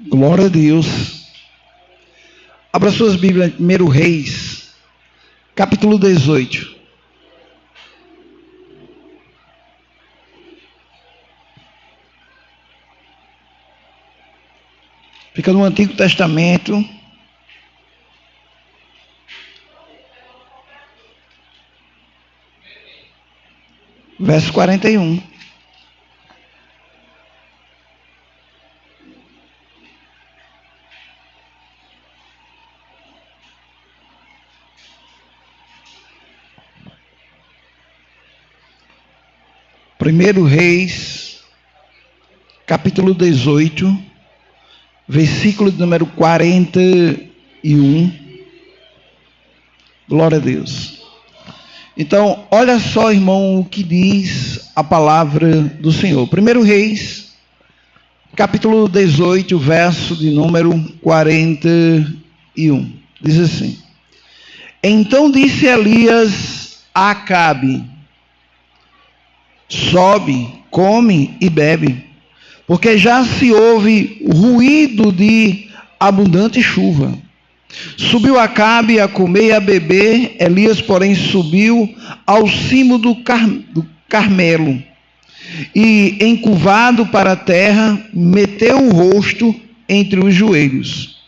Glória a Deus. Abra suas Bíblias em 1 Reis, capítulo 18. Fica no Antigo Testamento. Verso 41. Primeiro Reis, capítulo 18, versículo de número 41. Glória a Deus. Então, olha só, irmão, o que diz a palavra do Senhor. Primeiro Reis, capítulo 18, verso de número 41. Diz assim: Então disse Elias a Acabe: Sobe, come e bebe, porque já se ouve ruído de abundante chuva. Subiu Acabe a comer e a beber. Elias, porém, subiu ao cimo do Carmelo e, encurvado para a terra, meteu o rosto entre os joelhos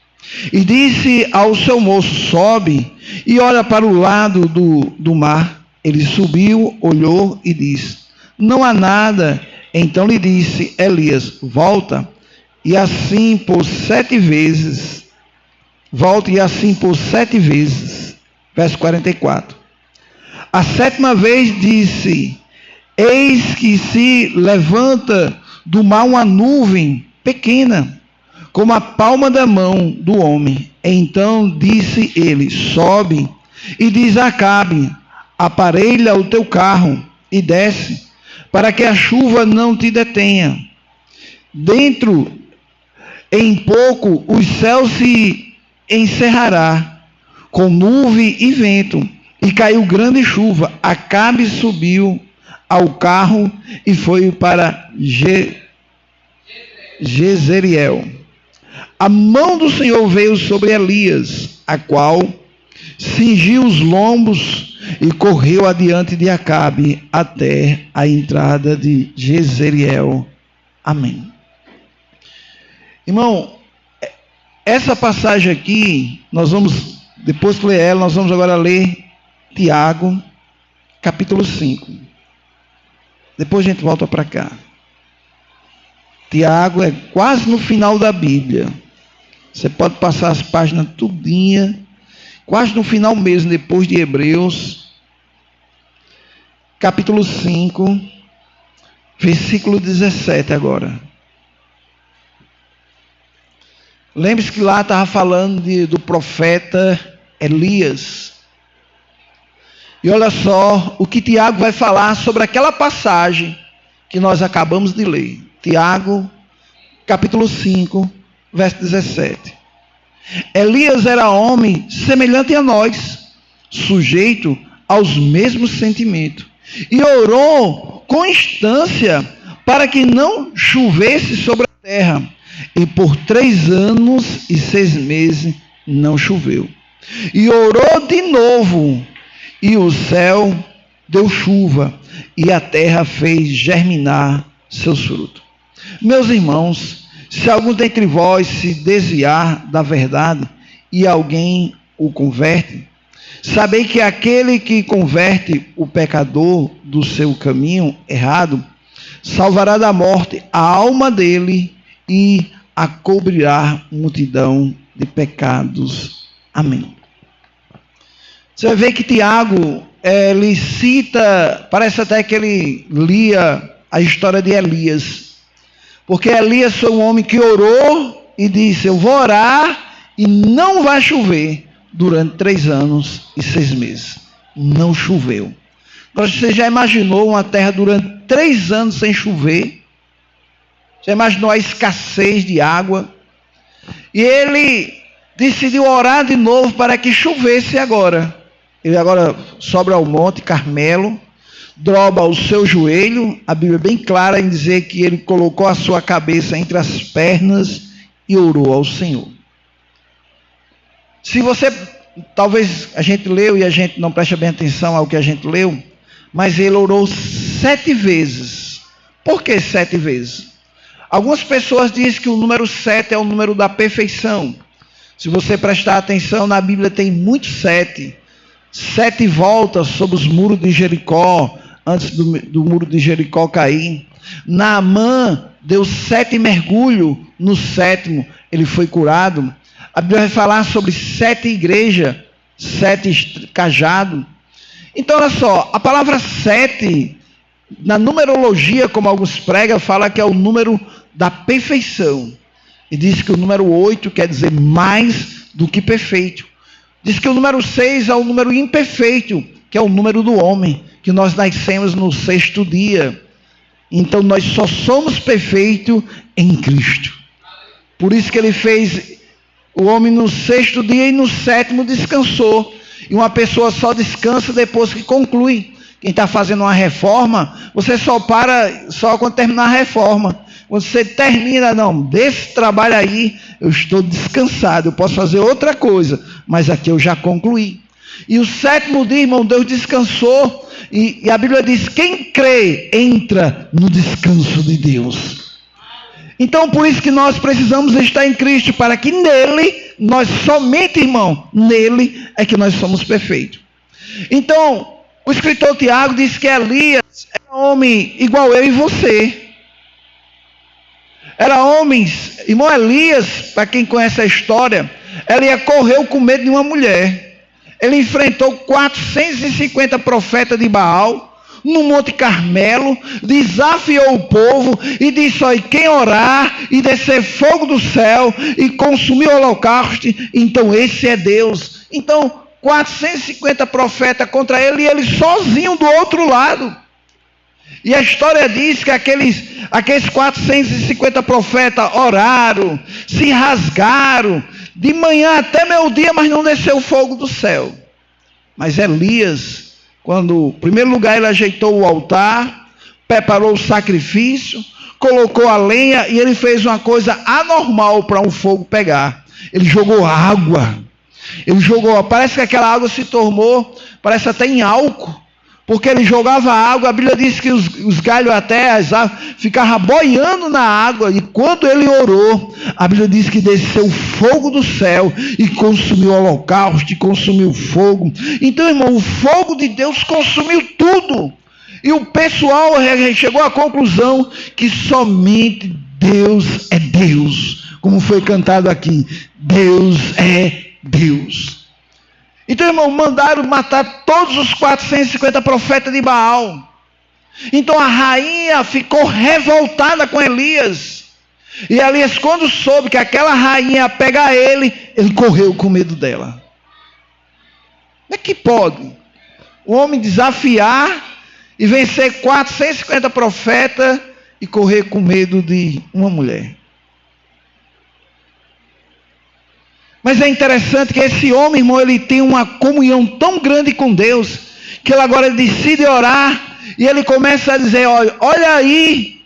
e disse ao seu moço: Sobe e olha para o lado do mar. Ele subiu, olhou e disse: Não há nada. Então lhe disse Elias: Volta, e assim por 7 vezes. Volta, e assim por 7 vezes. Verso 44. A 7ª vez disse: Eis que se levanta do mar uma nuvem pequena, como a palma da mão do homem. Então disse ele: Sobe, e diz a Acabe: Aparelha o teu carro e desce, para que a chuva não te detenha. Dentro em pouco os céus se encerrará com nuvem e vento, e caiu grande chuva. Acabe subiu ao carro e foi para Jezreel. A mão do Senhor veio sobre Elias, a qual cingiu os lombos e correu adiante de Acabe até a entrada de Jezreel. Amém. Irmão, essa passagem aqui, nós vamos, depois de ler ela, nós vamos agora ler Tiago, capítulo 5. Depois a gente volta para cá. Tiago é quase no final da Bíblia. Você pode passar as páginas tudinha, quase no final mesmo, depois de Hebreus, capítulo 5, versículo 17 agora. Lembre-se que lá estava falando do profeta Elias. E olha só o que Tiago vai falar sobre aquela passagem que nós acabamos de ler. Tiago, capítulo 5, verso 17. Elias era homem semelhante a nós, sujeito aos mesmos sentimentos, e orou com instância para que não chovesse sobre a terra. E por 3 anos e 6 meses não choveu. E orou de novo, e o céu deu chuva, e a terra fez germinar seus frutos. Meus irmãos, se algum dentre vós se desviar da verdade, e alguém o converte, sabei que aquele que converte o pecador do seu caminho errado, salvará da morte a alma dele, e a cobrirá multidão de pecados. Amém. Você vai ver que Tiago, ele cita, parece até que ele lia a história de Elias. Porque Elias foi um homem que orou e disse: eu vou orar e não vai chover durante 3 anos e 6 meses. Não choveu. Agora, você já imaginou uma terra durante 3 anos sem chover? Já imaginou a escassez de água? E ele decidiu orar de novo para que chovesse agora. Ele agora sobe ao Monte Carmelo, dobra o seu joelho. A Bíblia é bem clara em dizer que ele colocou a sua cabeça entre as pernas e orou ao Senhor. Se você, talvez a gente leu e a gente não presta bem atenção ao que a gente leu, mas ele orou 7 vezes. Por que 7 vezes? Algumas pessoas dizem que o número 7 é o número da perfeição. Se você prestar atenção, na Bíblia tem muito 7. 7 voltas sobre os muros de Jericó, antes do muro de Jericó cair. Naamã deu 7 mergulhos, no 7º ele foi curado. A Bíblia vai falar sobre 7 igrejas, 7 cajados. Então, olha só, a palavra 7, na numerologia, como alguns pregam, fala que é o número da perfeição. E diz que o número 8 quer dizer mais do que perfeito. Diz que o número 6 é o número imperfeito, que é o número do homem, que nós nascemos no 6º dia. Então, nós só somos perfeitos em Cristo. Por isso que ele fez o homem no 6º dia e no 7º descansou. E uma pessoa só descansa depois que conclui. Quem está fazendo uma reforma, você só para só quando terminar a reforma. Quando você termina, não, desse trabalho aí, eu estou descansado, eu posso fazer outra coisa, mas aqui eu já concluí. E o 7º dia, irmão, Deus descansou, e a Bíblia diz, quem crê, entra no descanso de Deus. Então, por isso que nós precisamos estar em Cristo, para que nele, nós somente, irmão, nele é que nós somos perfeitos. Então, o escritor Tiago diz que Elias era homem igual eu e você. Era homens, irmão Elias, para quem conhece a história, Elias correu com medo de uma mulher. Ele enfrentou 450 profetas de Baal, no Monte Carmelo, desafiou o povo e disse, olha, quem orar e descer fogo do céu e consumir o holocausto, então esse é Deus. Então, 450 profetas contra ele e ele sozinho do outro lado. E a história diz que aqueles 450 profetas oraram, se rasgaram, de manhã até meio-dia, mas não desceu o fogo do céu. Mas Elias, quando, em primeiro lugar, ele ajeitou o altar, preparou o sacrifício, colocou a lenha e ele fez uma coisa anormal para um fogo pegar. Ele jogou água. Ele jogou, parece que aquela água se tornou, parece até em álcool. Porque ele jogava água, a Bíblia diz que os galhos até, as árvores, ficavam boiando na água. E quando ele orou, a Bíblia diz que desceu fogo do céu e consumiu o holocausto, e consumiu o fogo. Então, irmão, o fogo de Deus consumiu tudo. E o pessoal chegou à conclusão que somente Deus é Deus. Como foi cantado aqui, Deus é Deus. Então, irmão, mandaram matar todos os 450 profetas de Baal. Então a rainha ficou revoltada com Elias. E Elias, quando soube que aquela rainha ia pegar ele correu com medo dela. Como é que pode o homem desafiar e vencer 450 profetas e correr com medo de uma mulher? Mas é interessante que esse homem, irmão, ele tem uma comunhão tão grande com Deus, que ele agora decide orar, e ele começa a dizer, olha aí,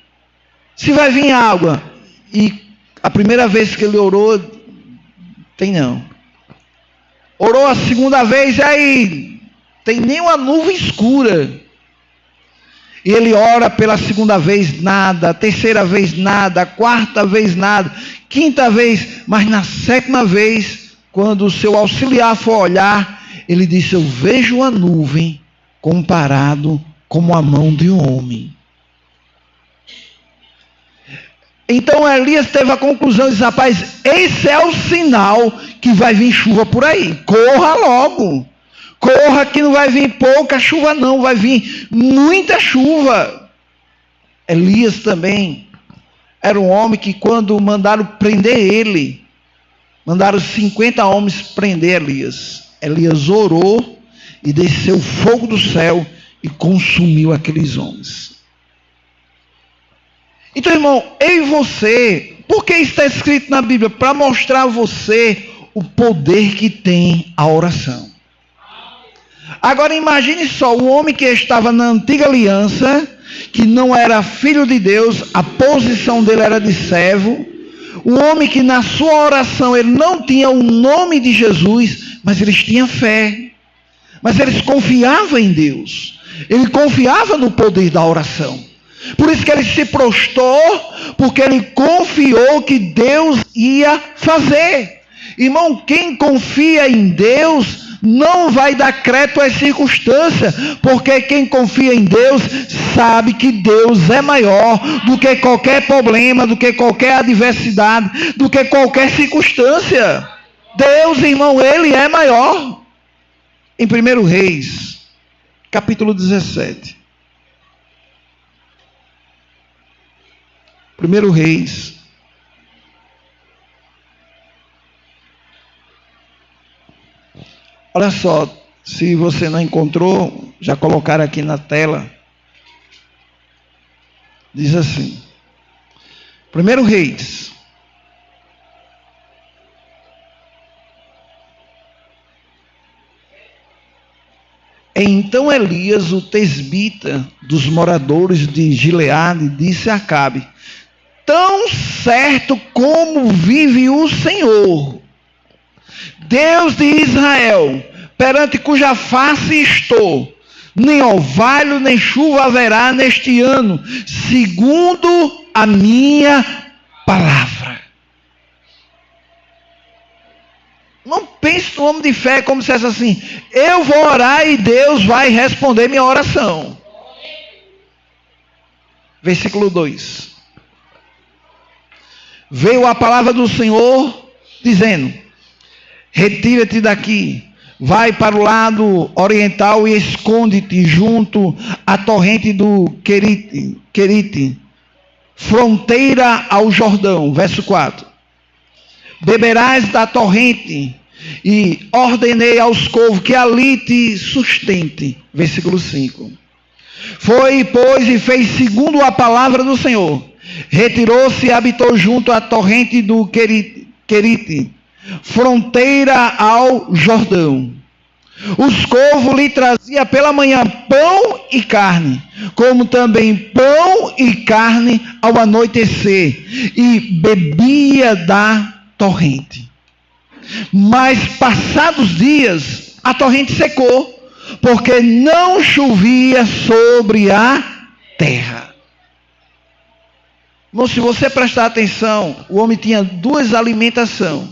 se vai vir água. E a primeira vez que ele orou, tem não. Orou a segunda vez, aí tem nem uma nuvem escura. E ele ora pela segunda vez, nada. A terceira vez, nada. A quarta vez, nada. Quinta vez, mas na 7ª vez, quando o seu auxiliar for olhar, ele disse, eu vejo a nuvem comparado como a mão de um homem. Então Elias teve a conclusão, disse, rapaz, esse é o sinal que vai vir chuva por aí. Corra logo. Corra que não vai vir pouca chuva não, vai vir muita chuva. Elias também era um homem que quando mandaram prender ele, mandaram 50 homens prender Elias. Elias orou e desceu fogo do céu e consumiu aqueles homens. Então, irmão, eu e você, por que está escrito na Bíblia? Para mostrar a você o poder que tem a oração. Agora imagine só, o homem que estava na antiga aliança, que não era filho de Deus, a posição dele era de servo, Um homem que na sua oração ele não tinha o nome de Jesus, mas eles tinham fé. Mas eles confiavam em Deus. Ele confiava no poder da oração. Por isso que ele se prostrou, porque ele confiou que Deus ia fazer. Irmão, quem confia em Deus não vai dar crédito às circunstâncias, porque quem confia em Deus sabe que Deus é maior do que qualquer problema, do que qualquer adversidade, do que qualquer circunstância. Deus, irmão, Ele é maior. Em 1 Reis, capítulo 17. 1 Reis. Olha só, se você não encontrou, já colocaram aqui na tela. Diz assim. 1 Reis. Então Elias, o tesbita dos moradores de Gileade, disse a Acabe: tão certo como vive o Senhor, Deus de Israel, perante cuja face estou, nem orvalho nem chuva haverá neste ano, segundo a minha palavra. Não pense no homem de fé como se fosse assim: eu vou orar e Deus vai responder minha oração. Versículo 2. Veio a palavra do Senhor dizendo: retira-te daqui, vai para o lado oriental e esconde-te junto à torrente do Querite, fronteira ao Jordão. Verso 4. Beberás da torrente, e ordenei aos corvos que ali te sustente. Versículo 5. Foi, pois, e fez segundo a palavra do Senhor. Retirou-se e habitou junto à torrente do Querite, fronteira ao Jordão. Os corvos lhe traziam pela manhã pão e carne, como também pão e carne ao anoitecer, e bebia da torrente. Mas passados dias, a torrente secou, porque não chovia sobre a terra. Bom, se você prestar atenção, o homem tinha duas alimentações.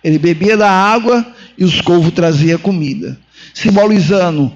Ele bebia da água e os corvos traziam comida, simbolizando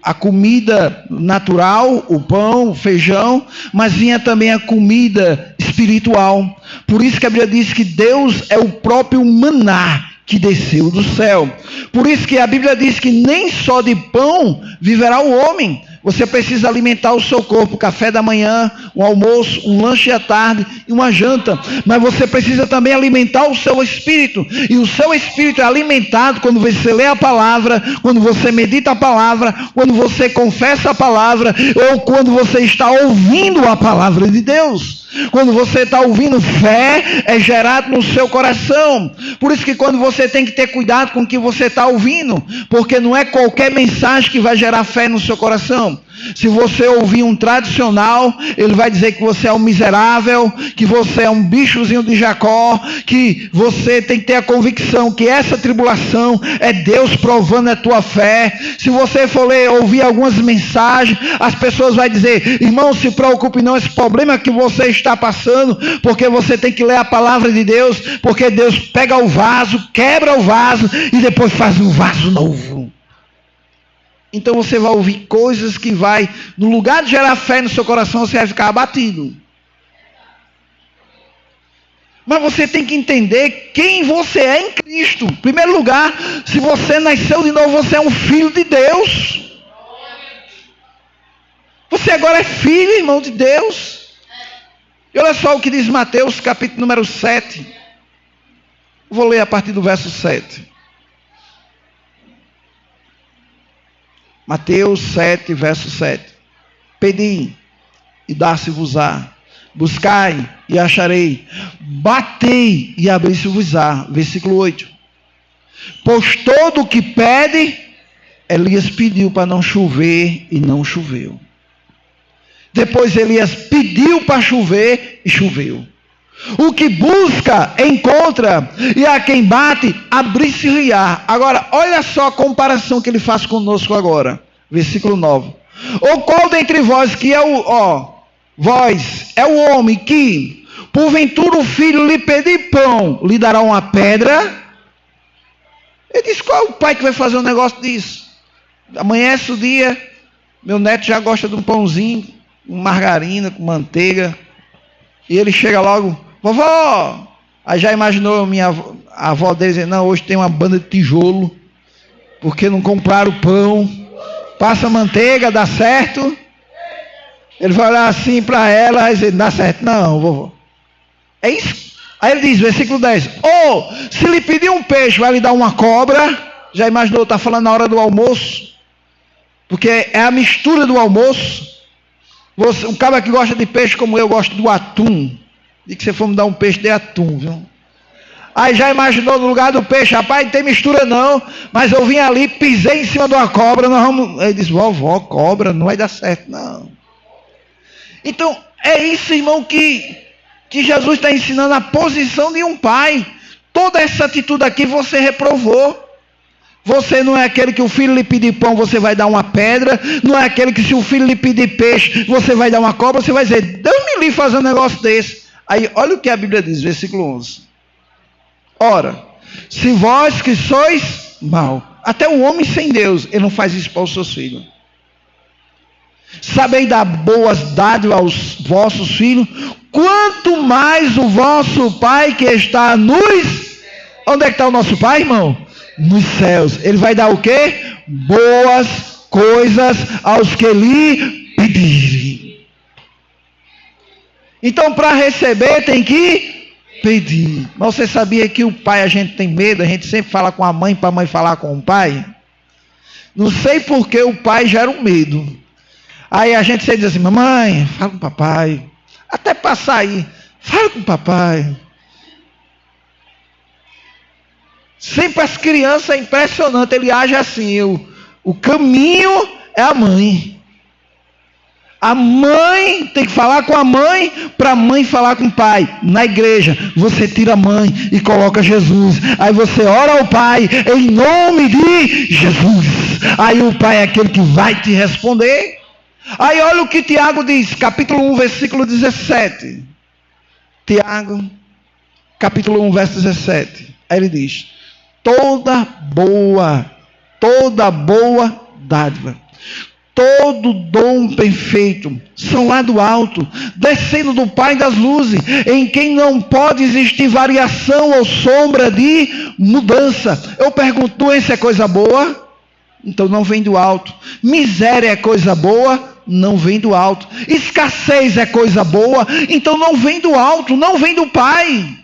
a comida natural, o pão, o feijão, mas vinha também a comida espiritual. Por isso que a Bíblia diz que Deus é o próprio maná que desceu do céu. Por isso que a Bíblia diz que nem só de pão viverá o homem. Você precisa alimentar o seu corpo, café da manhã, um almoço, um lanche à tarde e uma janta. Mas você precisa também alimentar o seu espírito. E o seu espírito é alimentado quando você lê a palavra, quando você medita a palavra, quando você confessa a palavra, ou quando você está ouvindo a palavra de Deus. Quando você está ouvindo, fé é gerado no seu coração. Por isso que quando você tem que ter cuidado com o que você está ouvindo, porque não é qualquer mensagem que vai gerar fé no seu coração. Se você ouvir um tradicional, ele vai dizer que você é um miserável, que você é um bichozinho de Jacó, que você tem que ter a convicção que essa tribulação é Deus provando a tua fé. Se você for ouvir algumas mensagens, as pessoas vão dizer: irmão, se preocupe não, esse problema que você está passando, porque você tem que ler a palavra de Deus, porque Deus pega o vaso, quebra o vaso e depois faz um vaso novo. Então você vai ouvir coisas que vai, no lugar de gerar fé no seu coração, você vai ficar abatido. Mas você tem que entender quem você é em Cristo. Em primeiro lugar, se você nasceu de novo, você é um filho de Deus. Você agora é filho, irmão, de Deus. E olha só o que diz Mateus, capítulo número 7. Vou ler a partir do verso 7. Mateus 7, verso 7. Pedi e dá-se-vos-á. Buscai e acharei. Batei e abri-se-vos-á. Versículo 8. Pois todo o que pede, Elias pediu para não chover e não choveu. Depois Elias pediu para chover e choveu. O que busca, encontra, e a quem bate, abrir-se-lhe-á. Agora, olha só a comparação que ele faz conosco agora. Versículo 9. Ou qual dentre vós que é vós, é o homem que, porventura o filho lhe pedir pão, lhe dará uma pedra? Ele diz, qual é o pai que vai fazer um negócio disso? Amanhece o dia, meu neto já gosta de um pãozinho, com margarina, com manteiga, e ele chega logo, vovó, aí já imaginou a avó dele dizendo, não, hoje tem uma banda de tijolo, porque não compraram pão, passa manteiga, dá certo? Ele vai olhar assim para ela e dizer, não dá certo não, vovó. É isso. Aí ele diz, versículo 10, ou se lhe pedir um peixe, vai lhe dar uma cobra? Já imaginou, está falando na hora do almoço? Porque é a mistura do almoço. Um cara que gosta de peixe como eu gosto do atum. E que você for me dar um peixe de atum, viu? Aí já imaginou no lugar do peixe, rapaz, não tem mistura não, mas eu vim ali, pisei em cima de uma cobra, nós vamos... Ele diz, vovó, cobra, não vai dar certo, não. Então, é isso, irmão, que Jesus está ensinando a posição de um pai. Toda essa atitude aqui você reprovou. Você não é aquele que o filho lhe pedir pão, você vai dar uma pedra. Não é aquele que se o filho lhe pedir peixe, você vai dar uma cobra. Você vai dizer, Deus me livre fazer um negócio desse. Aí, olha o que a Bíblia diz, versículo 11. Ora, se vós que sois mau, até o homem sem Deus, ele não faz isso para os seus filhos. Sabei dar boas dádivas aos vossos filhos, quanto mais o vosso Pai que está nos... Onde é que está o nosso Pai, irmão? Nos céus. Ele vai dar o quê? Boas coisas aos que lhe pedirem. Então, para receber, tem que pedir. Mas você sabia que o pai, a gente tem medo, a gente sempre fala com a mãe para a mãe falar com o pai? Não sei por que o pai gera um medo. Aí a gente sempre diz assim, mamãe, fala com o papai. Até passar aí, fala com o papai. Sempre as crianças, é impressionante, ele age assim, o caminho é a mãe. A mãe tem que falar com a mãe, para a mãe falar com o pai. Na igreja, você tira a mãe e coloca Jesus. Aí você ora ao pai, em nome de Jesus. Aí o pai é aquele que vai te responder. Aí olha o que Tiago diz, capítulo 1, versículo 17. Tiago, capítulo 1, verso 17. Aí ele diz, toda boa dádiva, todo dom perfeito, são lá do alto, descendo do Pai das luzes, em quem não pode existir variação ou sombra de mudança. Eu pergunto, doença é coisa boa? Então não vem do alto. Miséria é coisa boa? Não vem do alto. Escassez é coisa boa? Então não vem do alto, não vem do Pai.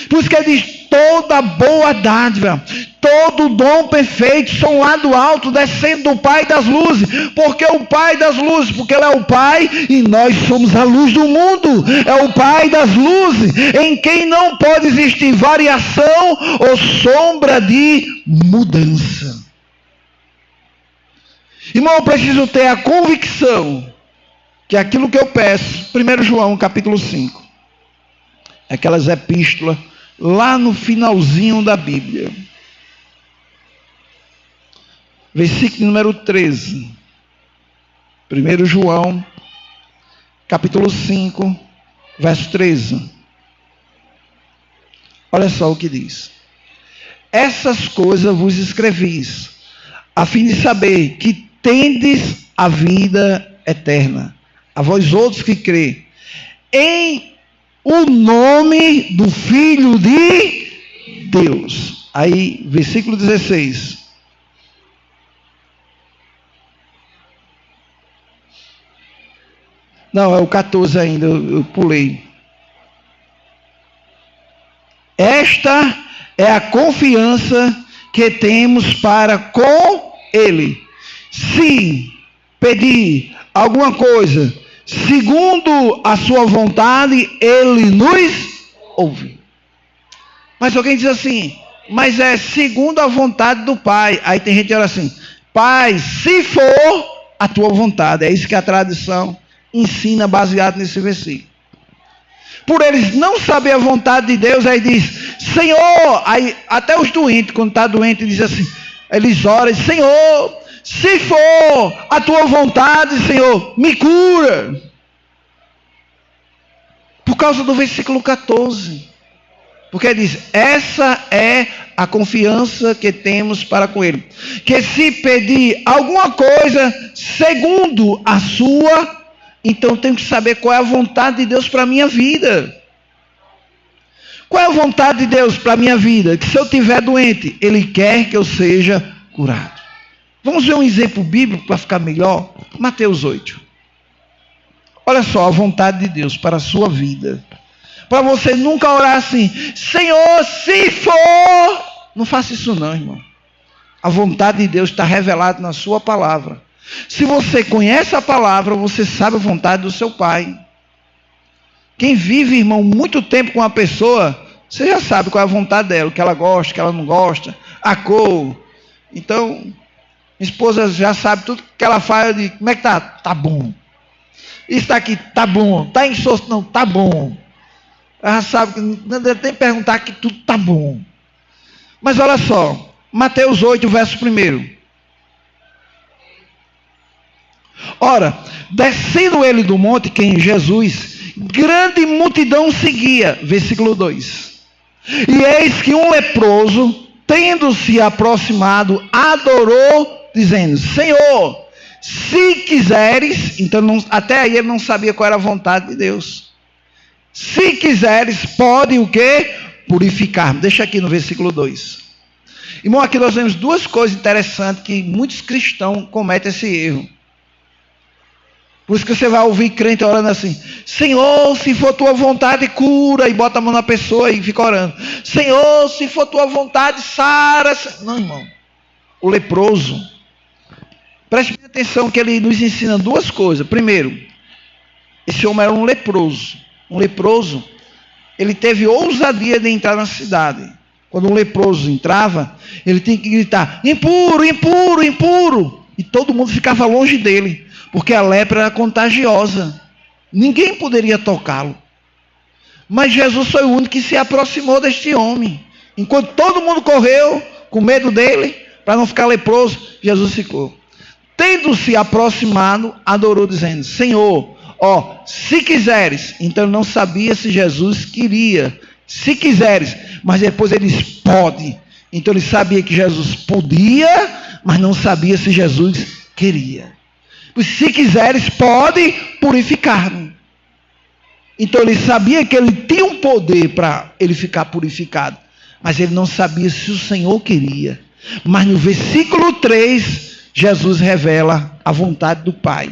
Por isso que ele diz, toda boa dádiva, todo dom perfeito, são lá do alto, descendo do Pai das luzes. Porque o Pai das luzes, porque Ele é o Pai e nós somos a luz do mundo. É o Pai das luzes, em quem não pode existir variação ou sombra de mudança. Irmão, eu preciso ter a convicção que aquilo que eu peço, 1 João capítulo 5, aquelas epístolas lá no finalzinho da Bíblia, versículo número 13, 1 João capítulo 5, verso 13. Olha só o que diz: essas coisas vos escrevis, a fim de saber que tendes a vida eterna, a vós outros que crê em o nome do Filho de Deus. Aí, versículo 16. Não, é o 14 ainda, eu pulei. Esta é a confiança que temos para com Ele. Se pedir alguma coisa segundo a sua vontade, Ele nos ouve. Mas alguém diz assim, mas é segundo a vontade do Pai. Aí tem gente que olha assim, Pai, se for a tua vontade. É isso que a tradição ensina baseado nesse versículo. Por eles não saber a vontade de Deus, aí diz, Senhor, aí até os doentes, quando está doente, diz assim, eles oram, Senhor, se for a tua vontade, Senhor, me cura. Por causa do versículo 14. Porque diz, essa é a confiança que temos para com Ele. Que se pedir alguma coisa segundo a sua, então tenho que saber qual é a vontade de Deus para a minha vida. Qual é a vontade de Deus para a minha vida? Que se eu estiver doente, Ele quer que eu seja curado. Vamos ver um exemplo bíblico para ficar melhor? Mateus 8. Olha só a vontade de Deus para a sua vida. Para você nunca orar assim, Senhor, se for. Não faça isso não, irmão. A vontade de Deus está revelada na sua palavra. Se você conhece a palavra, você sabe a vontade do seu Pai. Quem vive, irmão, muito tempo com uma pessoa, você já sabe qual é a vontade dela, o que ela gosta, o que ela não gosta, a cor. Então, minha esposa já sabe tudo que ela faz. Eu digo, como é que tá? Tá bom. Isso está aqui, tá bom. Está insosso? Não, tá bom. Ela já sabe, não deve nem perguntar que tudo tá bom. Mas olha só, Mateus 8, verso 1. Ora, descendo ele do monte, quem? Jesus, grande multidão seguia, versículo 2. E eis que um leproso, tendo-se aproximado, adorou, dizendo, Senhor, se quiseres, então até aí ele não sabia qual era a vontade de Deus. Se quiseres, pode o quê? Purificar. Deixa aqui no versículo 2. Irmão, aqui nós vemos duas coisas interessantes que muitos cristãos cometem esse erro. Por isso que você vai ouvir crente orando assim, Senhor, se for tua vontade, cura, e bota a mão na pessoa e fica orando. Senhor, se for tua vontade, sara. Não, irmão. O leproso, preste atenção que ele nos ensina duas coisas. Primeiro, esse homem era um leproso. Um leproso, ele teve ousadia de entrar na cidade. Quando um leproso entrava, ele tinha que gritar, impuro, impuro, impuro. E todo mundo ficava longe dele, porque a lepra era contagiosa. Ninguém poderia tocá-lo. Mas Jesus foi o único que se aproximou deste homem. Enquanto todo mundo correu, com medo dele, para não ficar leproso, Jesus ficou. Tendo-se aproximado, adorou, dizendo, Senhor, se quiseres. Então ele não sabia se Jesus queria. Se quiseres. Mas depois ele disse, pode. Então ele sabia que Jesus podia, mas não sabia se Jesus queria. Pois se quiseres, pode purificar-me. Então ele sabia que ele tinha um poder para ele ficar purificado. Mas ele não sabia se o Senhor queria. Mas no versículo 3, Jesus revela a vontade do Pai.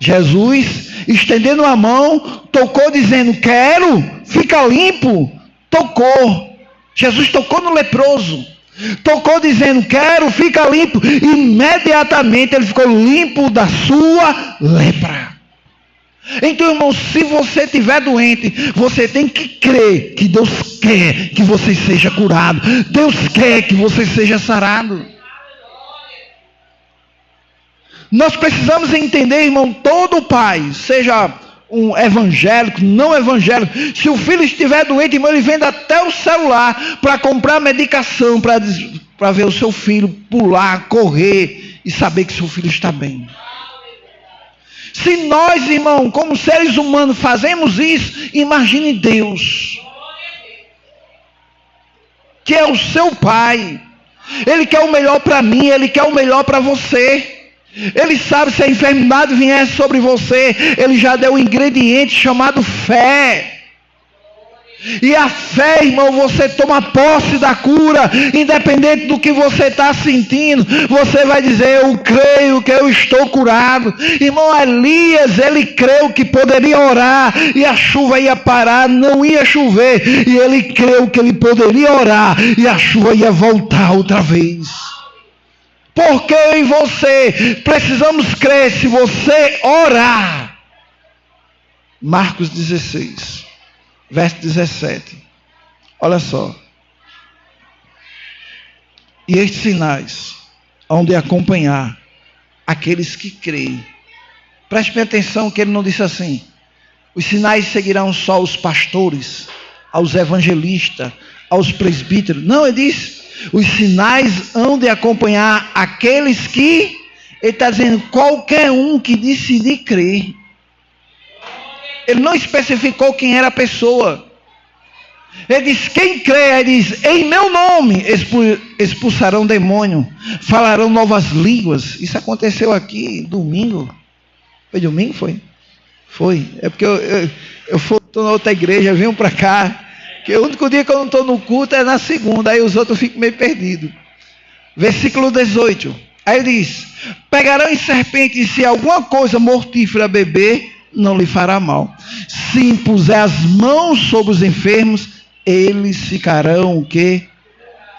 Jesus, estendendo a mão, tocou dizendo, quero, fica limpo. Tocou. Jesus tocou no leproso. Tocou dizendo, quero, fica limpo. Imediatamente ele ficou limpo da sua lepra. Então, irmão, se você estiver doente, você tem que crer que Deus quer que você seja curado. Deus quer que você seja sarado. Nós precisamos entender, irmão, todo pai, seja um evangélico, não evangélico, se o filho estiver doente, irmão, ele vende até o celular para comprar medicação, para ver o seu filho pular, correr e saber que seu filho está bem. Se nós, irmão, como seres humanos, fazemos isso, imagine Deus, que é o seu Pai. Ele quer o melhor para mim, Ele quer o melhor para você. Ele sabe se a enfermidade vier sobre você, Ele já deu um ingrediente chamado fé. E a fé, irmão, você toma posse da cura, independente do que você está sentindo, você vai dizer, eu creio que eu estou curado. Irmão, Elias, ele creu que poderia orar, e a chuva ia parar, não ia chover, e ele creu que ele poderia orar, e a chuva ia voltar outra vez. Porque eu e você precisamos crer, se você orar. Marcos 16, verso 17. Olha só. E estes sinais hão de acompanhar aqueles que creem. Preste bem atenção que ele não disse assim, Os sinais seguirão só os pastores, aos evangelistas, aos presbíteros. Não, ele diz, os sinais hão de acompanhar aqueles que, ele está dizendo, qualquer um que decidir crer. Ele não especificou quem era a pessoa. Ele diz, quem crê, ele diz, em meu nome expulsarão demônio, falarão novas línguas. Isso aconteceu aqui domingo. Foi domingo, foi? Foi. É porque eu estou na outra igreja, venho para cá. Que o único dia que eu não estou no culto é na segunda. Aí os outros ficam meio perdidos. Versículo 18. Aí ele diz, pegarão em serpente, e se alguma coisa mortífera beber, não lhe fará mal. Se impuser as mãos sobre os enfermos, eles ficarão o quê?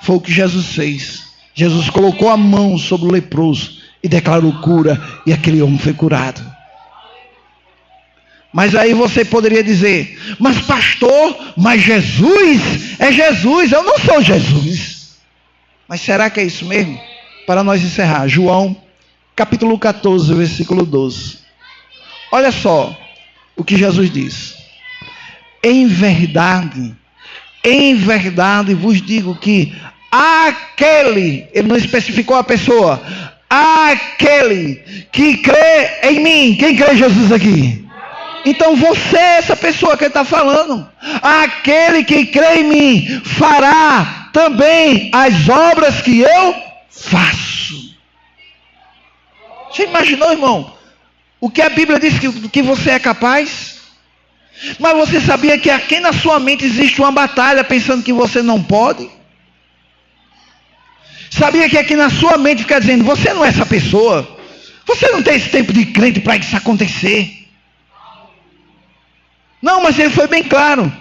Foi o que Jesus fez. Jesus colocou a mão sobre o leproso e declarou cura, e aquele homem foi curado. Mas aí você poderia dizer, mas pastor, mas Jesus é Jesus, eu não sou Jesus. Mas será que é isso mesmo? Para nós encerrar, João capítulo 14, versículo 12. Olha só o que Jesus diz. Em verdade vos digo que aquele, ele não especificou a pessoa, aquele que crê em mim, quem crê em Jesus aqui? Então você é essa pessoa que ele está falando. Aquele que crê em mim fará também as obras que eu faço. Você imaginou, irmão? O que a Bíblia diz que você é capaz? Mas você sabia que aqui na sua mente existe uma batalha pensando que você não pode? Sabia que aqui na sua mente fica dizendo, você não é essa pessoa. Você não tem esse tempo de crente para isso acontecer. Não, mas ele foi bem claro.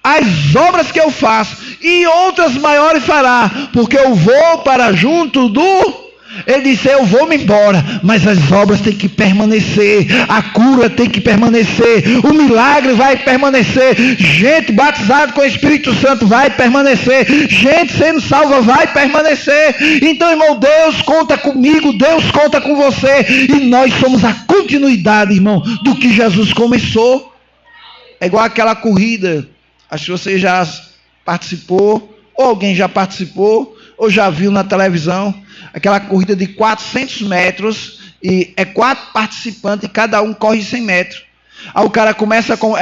As obras que eu faço e outras maiores fará, porque eu vou para junto do... Ele disse, eu vou-me embora, mas as obras têm que permanecer, a cura tem que permanecer, o milagre vai permanecer, gente batizada com o Espírito Santo vai permanecer, gente sendo salva vai permanecer. Então, irmão, Deus conta comigo, Deus conta com você, e nós somos a continuidade, irmão, do que Jesus começou. É igual aquela corrida, acho que você já participou, ou alguém já participou, ou já viu na televisão, aquela corrida de 400 metros, e é 4 participantes, e cada um corre 100 metros. Aí o cara começa com,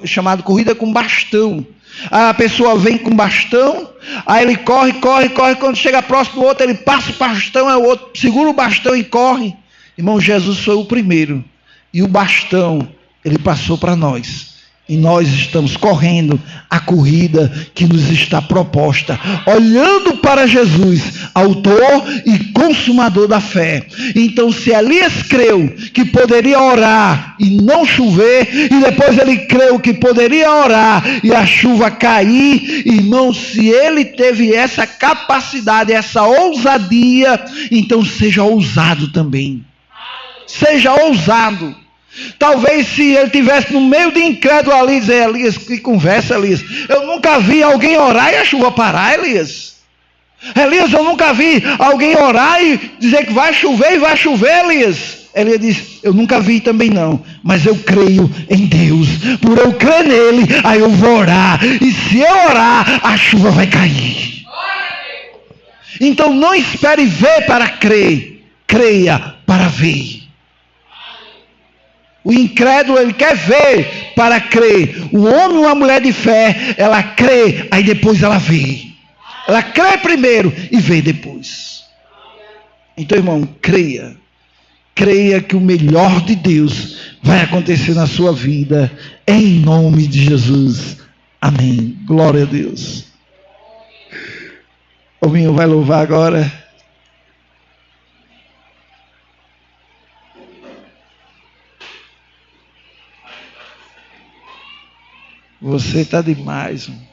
chamado corrida com bastão. Aí a pessoa vem com bastão, aí ele corre, quando chega próximo do outro, ele passa o bastão, aí o outro segura o bastão e corre. Irmão, Jesus foi o primeiro, e o bastão, ele passou para nós. E nós estamos correndo a corrida que nos está proposta, olhando para Jesus, autor e consumador da fé. Então, se Elias creu que poderia orar e não chover, e depois ele creu que poderia orar e a chuva cair, irmão, se ele teve essa capacidade, essa ousadia, então seja ousado também. Seja ousado. Talvez se ele estivesse no meio de incrédulo ali, dizer, Elias, que conversa, Elias. Eu nunca vi alguém orar e a chuva parar, Elias. Elias, eu nunca vi alguém orar e dizer que vai chover e vai chover, Elias. Elias diz, eu nunca vi também não, mas eu creio em Deus. Por eu crer nele, aí eu vou orar. E se eu orar, a chuva vai cair. Então não espere ver para crer, creia para ver. O incrédulo, ele quer ver para crer. O homem ou a mulher de fé, ela crê, aí depois ela vê. Ela crê primeiro e vê depois. Então, irmão, creia. Creia que o melhor de Deus vai acontecer na sua vida, em nome de Jesus. Amém. Glória a Deus. O Minho vai louvar agora. Você está demais, mano.